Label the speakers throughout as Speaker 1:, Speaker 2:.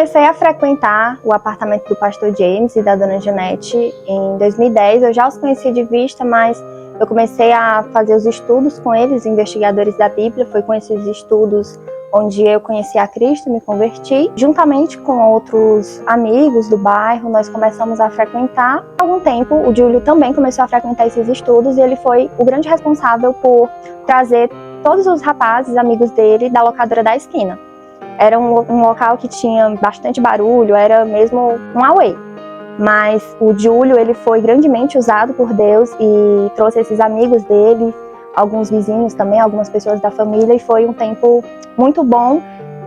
Speaker 1: comecei a frequentar o apartamento do pastor James e da dona Janete em 2010. Eu já os conhecia de vista, mas eu comecei a fazer os estudos com eles, investigadores da Bíblia. Foi com esses estudos onde eu conheci a Cristo, me converti. Juntamente com outros amigos do bairro, nós começamos a frequentar. Há algum tempo, o Júlio também começou a frequentar esses estudos e ele foi o grande responsável por trazer todos os rapazes, amigos dele, da locadora da esquina. Era um local que tinha bastante barulho, era mesmo um auê. Mas o Júlio, ele foi grandemente usado por Deus e trouxe esses amigos dele, alguns vizinhos também, algumas pessoas da família, e foi um tempo muito bom.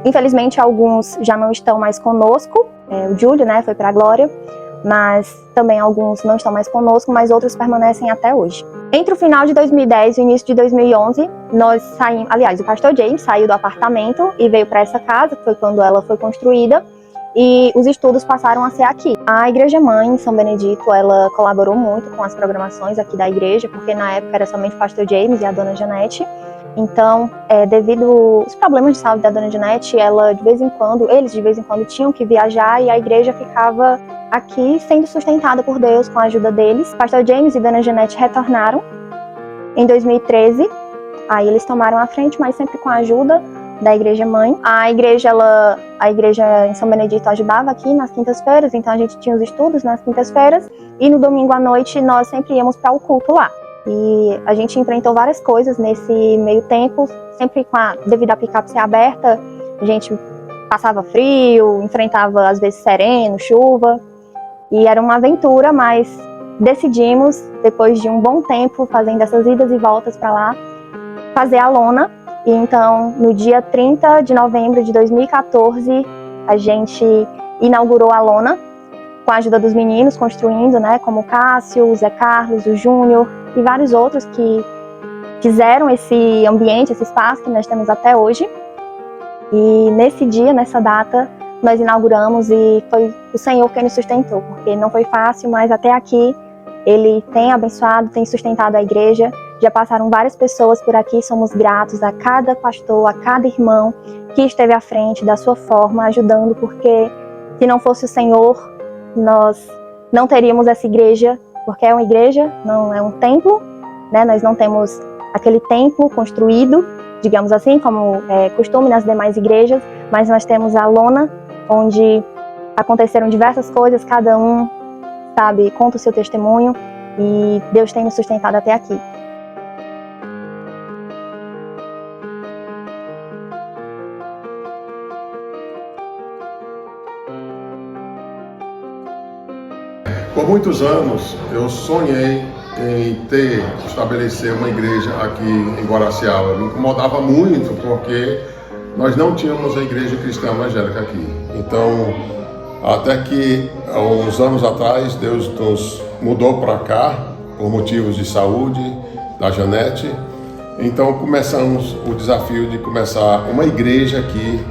Speaker 1: Infelizmente, alguns já não estão mais conosco, o Júlio, né, foi para a glória, mas também alguns não estão mais conosco, mas outros permanecem até hoje. Entre o final de 2010 e o início de 2011, nós saímos, aliás, o pastor James saiu do apartamento e veio para essa casa, que foi quando ela foi construída, e os estudos passaram a ser aqui. A Igreja Mãe, em São Benedito, ela colaborou muito com as programações aqui da igreja, porque na época era somente o pastor James e a dona Janete. Então, devido aos problemas de saúde da dona Janete, eles de vez em quando tinham que viajar e a igreja ficava aqui sendo sustentada por Deus com a ajuda deles. Pastor James e dona Janete retornaram em 2013. Aí eles tomaram a frente, mas sempre com a ajuda da Igreja Mãe. A igreja em São Benedito ajudava aqui nas quintas-feiras, então a gente tinha os estudos nas quintas-feiras e no domingo à noite nós sempre íamos para o culto lá. E a gente enfrentou várias coisas nesse meio tempo, sempre devido à picape ser aberta, a gente passava frio, enfrentava às vezes sereno, chuva, e era uma aventura, mas decidimos, depois de um bom tempo fazendo essas idas e voltas para lá, fazer a lona. E então, no dia 30 de novembro de 2014, a gente inaugurou a lona, com a ajuda dos meninos, construindo, né, como o Cássio, o Zé Carlos, o Júnior e vários outros que fizeram esse ambiente, esse espaço que nós temos até hoje. E nesse dia, nessa data, nós inauguramos e foi o Senhor quem nos sustentou, porque não foi fácil, mas até aqui Ele tem abençoado, tem sustentado a igreja. Já passaram várias pessoas por aqui, somos gratos a cada pastor, a cada irmão que esteve à frente da sua forma, ajudando, porque se não fosse o Senhor, nós não teríamos essa igreja, porque é uma igreja, não é um templo, né? Nós não temos aquele templo construído, digamos assim, como é costume nas demais igrejas, mas nós temos a lona, onde aconteceram diversas coisas, cada um, sabe, conta o seu testemunho, e Deus tem nos sustentado até aqui.
Speaker 2: Por muitos anos eu sonhei em estabelecer uma igreja aqui em Guaraciaba. Me incomodava muito porque nós não tínhamos a igreja cristã evangélica aqui. Então, até que há uns anos atrás, Deus nos mudou para cá por motivos de saúde da Janete. Então começamos o desafio de começar uma igreja aqui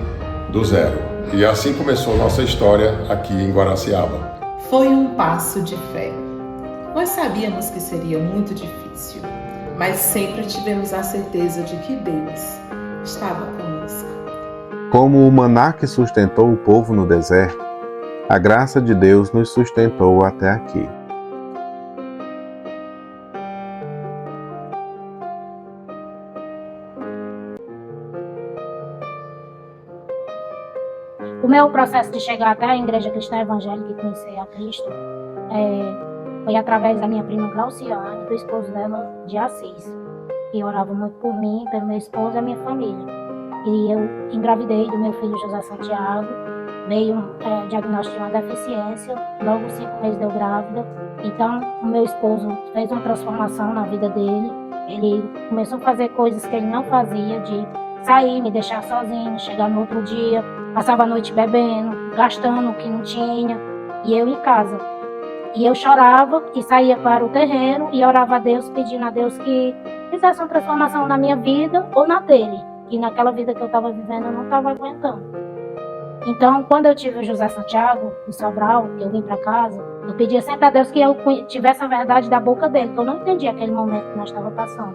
Speaker 2: do zero. E assim começou nossa história aqui em Guaraciaba.
Speaker 3: Foi um passo de fé. Nós sabíamos que seria muito difícil, mas sempre tivemos a certeza de que Deus estava conosco.
Speaker 4: Como o maná que sustentou o povo no deserto, a graça de Deus nos sustentou até aqui.
Speaker 5: O meu processo de chegar até a Igreja Cristã Evangélica e conhecer a Cristo foi através da minha prima Glauciane, do esposo dela, de Assis, que orava muito por mim, pelo meu esposo e a minha família. E eu engravidei do meu filho José Santiago, veio diagnóstico de uma deficiência, logo 5 meses deu grávida. Então, o meu esposo fez uma transformação na vida dele. Ele começou a fazer coisas que ele não fazia, de sair, me deixar sozinho, chegar no outro dia, passava a noite bebendo, gastando o que não tinha, e eu em casa. E eu chorava e saía para o terreno e orava a Deus, pedindo a Deus que fizesse uma transformação na minha vida ou na dele. E naquela vida que eu estava vivendo, eu não estava aguentando. Então, quando eu tive o José Santiago, em Sobral, que eu vim para casa, eu pedia sempre a Deus que eu tivesse a verdade da boca dele, que eu não entendia aquele momento que nós estávamos passando.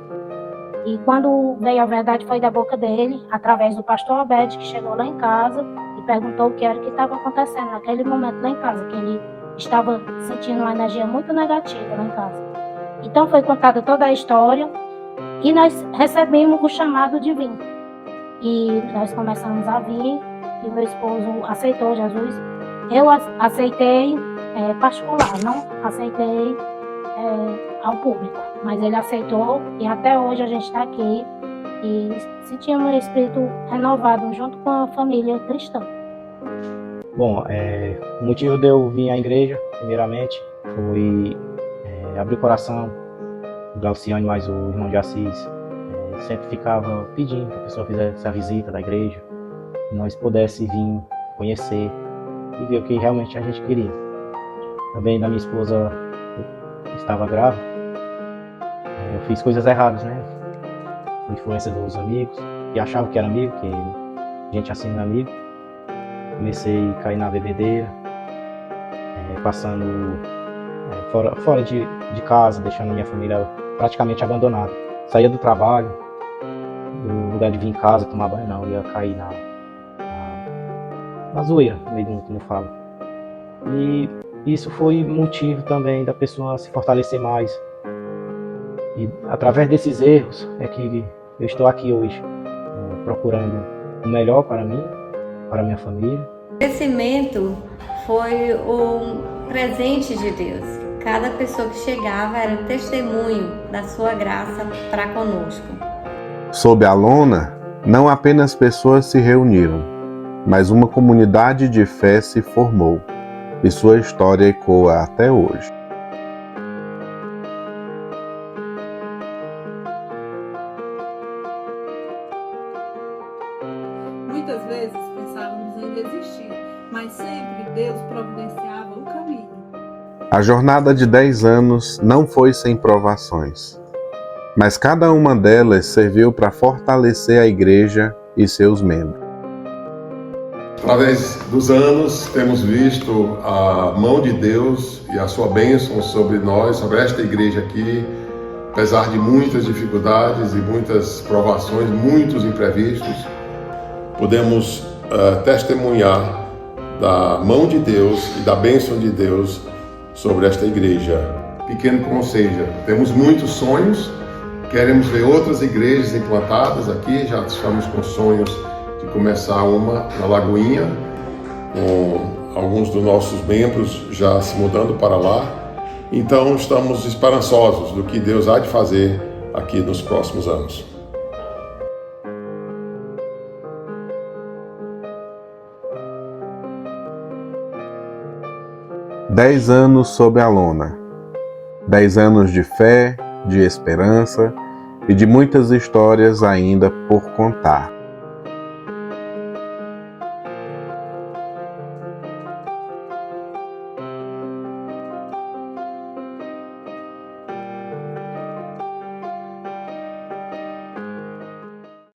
Speaker 5: E quando veio a verdade foi da boca dele, através do pastor Obed, que chegou lá em casa e perguntou o que era que estava acontecendo naquele momento lá em casa, que ele estava sentindo uma energia muito negativa lá em casa. Então foi contada toda a história e nós recebemos o chamado de vir. E nós começamos a vir, e meu esposo aceitou Jesus. Eu aceitei particular, não aceitei ao público, mas ele aceitou e até hoje a gente está aqui e sentimos um espírito renovado junto com a família cristã.
Speaker 6: Bom, o motivo de eu vir à igreja, primeiramente, foi abrir o coração. O Glauciane mais o irmão de Assis sempre ficava pedindo que a pessoa fizesse a visita da igreja, que nós pudéssemos vir conhecer e ver o que realmente a gente queria. Também da minha esposa, que estava grávida, eu fiz coisas erradas, né? Influência dos amigos, que achavam que era amigo, que gente assim não é amigo. Comecei a cair na bebedeira, passando fora de casa, deixando minha família praticamente abandonada. Saía do trabalho, do lugar de vir em casa, tomar banho, não, ia cair na zoeira, no meio do mundo, como eu falo. E isso foi motivo também da pessoa se fortalecer mais. E através desses erros é que eu estou aqui hoje, procurando o melhor para mim, para minha família.
Speaker 7: O crescimento foi um presente de Deus. Cada pessoa que chegava era um testemunho da sua graça para conosco.
Speaker 4: Sob a lona, não apenas pessoas se reuniram, mas uma comunidade de fé se formou, e sua história ecoa até hoje.
Speaker 8: Muitas vezes pensávamos em desistir, mas sempre Deus providenciava o caminho.
Speaker 4: A jornada de 10 anos não foi sem provações, mas cada uma delas serviu para fortalecer a igreja e seus membros.
Speaker 2: Através dos anos, temos visto a mão de Deus e a sua bênção sobre nós, sobre esta igreja aqui, apesar de muitas dificuldades e muitas provações, muitos imprevistos. Podemos testemunhar da mão de Deus e da bênção de Deus sobre esta igreja. Pequeno como seja, temos muitos sonhos, queremos ver outras igrejas implantadas aqui, já estamos com sonhos de começar uma na Lagoinha, com alguns dos nossos membros já se mudando para lá. Então estamos esperançosos do que Deus há de fazer aqui nos próximos anos.
Speaker 4: Dez anos sob a lona, 10 anos de fé, de esperança e de muitas histórias ainda por contar.